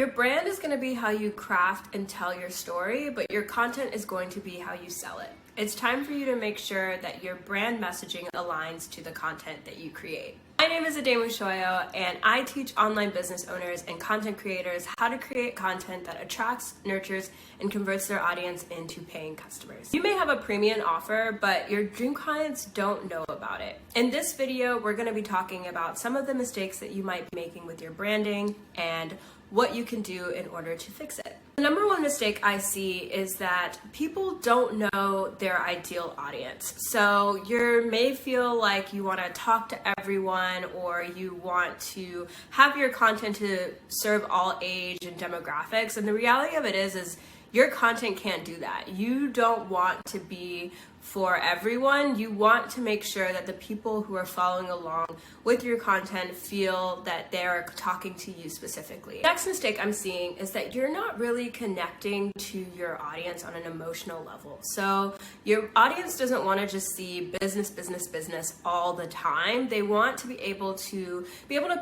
Your brand is going to be how you craft and tell your story, but your content is going to be how you sell it. It's time for you to make sure that your brand messaging aligns to the content that you create. My name is Ademusoyo, and I teach online business owners and content creators how to create content that attracts, nurtures, and converts their audience into paying customers. You may have a premium offer, but your dream clients don't know about it. In this video, we're going to be talking about some of the mistakes that you might be making with your branding and what you can do in order to fix it. The number one mistake I see is that people don't know their ideal audience. So you may feel like you want to talk to everyone, or you want to have your content to serve all age and demographics. And the reality of it is your content can't do that. You don't want to be for everyone. You want to make sure that the people who are following along with your content feel that they're talking to you specifically. The next mistake I'm seeing is that you're not really connecting to your audience on an emotional level. So your audience doesn't want to just see business all the time. They want to be able to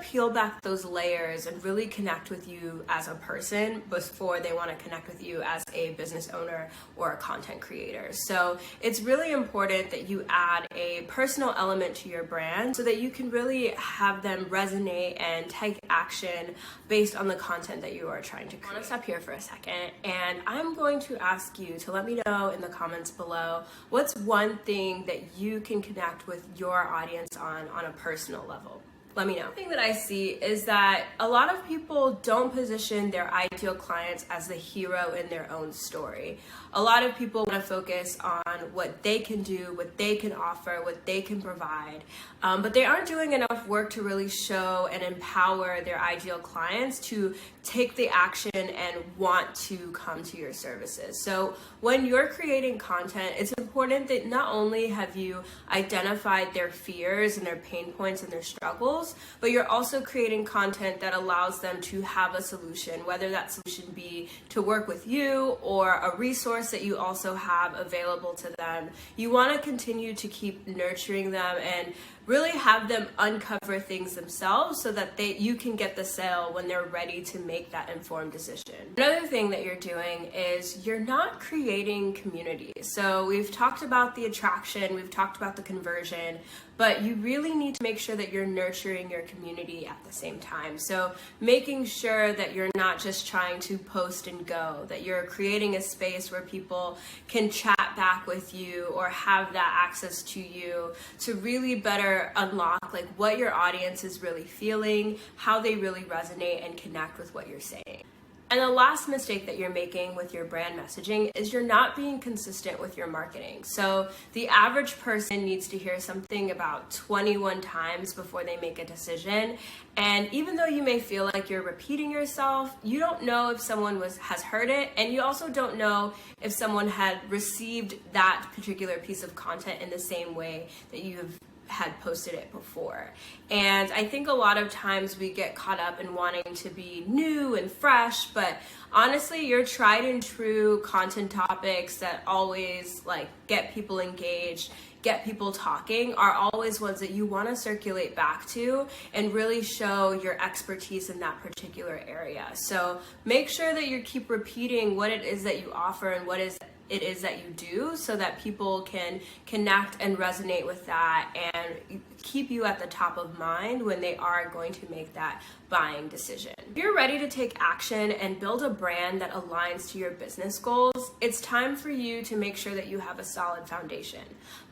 peel back those layers and really connect with you as a person before they want to connect with you as a business owner or a content creator. So it's really important that you add a personal element to your brand so that you can really have them resonate and take action based on the content that you are trying to create. I want to stop here for a second, and I'm going to ask you to let me know in the comments below what's one thing that you can connect with your audience on a personal level. Let me know. The thing that I see is that a lot of people don't position their ideal clients as the hero in their own story. A lot of people want to focus on what they can do, what they can offer, what they can provide, but they aren't doing enough work to really show and empower their ideal clients to take the action and want to come to your services. So when you're creating content, it's important that not only have you identified their fears and their pain points and their struggles, but you're also creating content that allows them to have a solution, whether that solution be to work with you or a resource that you also have available to them. You want to continue to keep nurturing them and really have them uncover things themselves so that you can get the sale when they're ready to make that informed decision. Another thing that you're doing is you're not creating community. So we've talked about the attraction, we've talked about the conversion, but you really need to make sure that you're nurturing your community at the same time. So making sure that you're not just trying to post and go, that you're creating a space where people can chat back with you or have that access to you to really better unlock like what your audience is really feeling, how they really resonate and connect with what you're saying. And the last mistake that you're making with your brand messaging is you're not being consistent with your marketing. So the average person needs to hear something about 21 times before they make a decision. And even though you may feel like you're repeating yourself, you don't know if someone has heard it, and you also don't know if someone had received that particular piece of content in the same way that you've had posted it before. And I think a lot of times we get caught up in wanting to be new and fresh, but honestly, your tried and true content topics that always like get people engaged, get people talking, are always ones that you want to circulate back to and really show your expertise in that particular area. So make sure that you keep repeating what it is that you offer and what it is that you do so that people can connect and resonate with that and keep you at the top of mind when they are going to make that buying decision. If you're ready to take action and build a brand that aligns to your business goals, it's time for you to make sure that you have a solid foundation.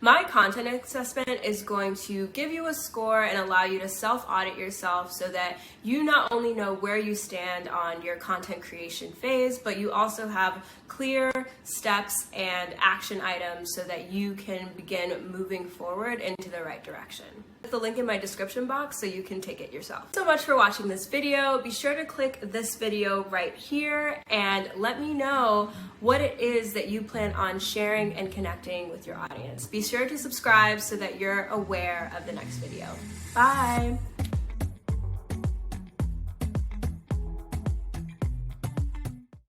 My content assessment is going to give you a score and allow you to self-audit yourself so that you not only know where you stand on your content creation phase, but you also have clear steps and action items so that you can begin moving forward into the right direction. Put the link in my description box so you can take it yourself. Thanks so much for watching this video. Be sure to click this video right here and let me know what it is that you plan on sharing and connecting with your audience. Be sure to subscribe so that you're aware of the next video. Bye!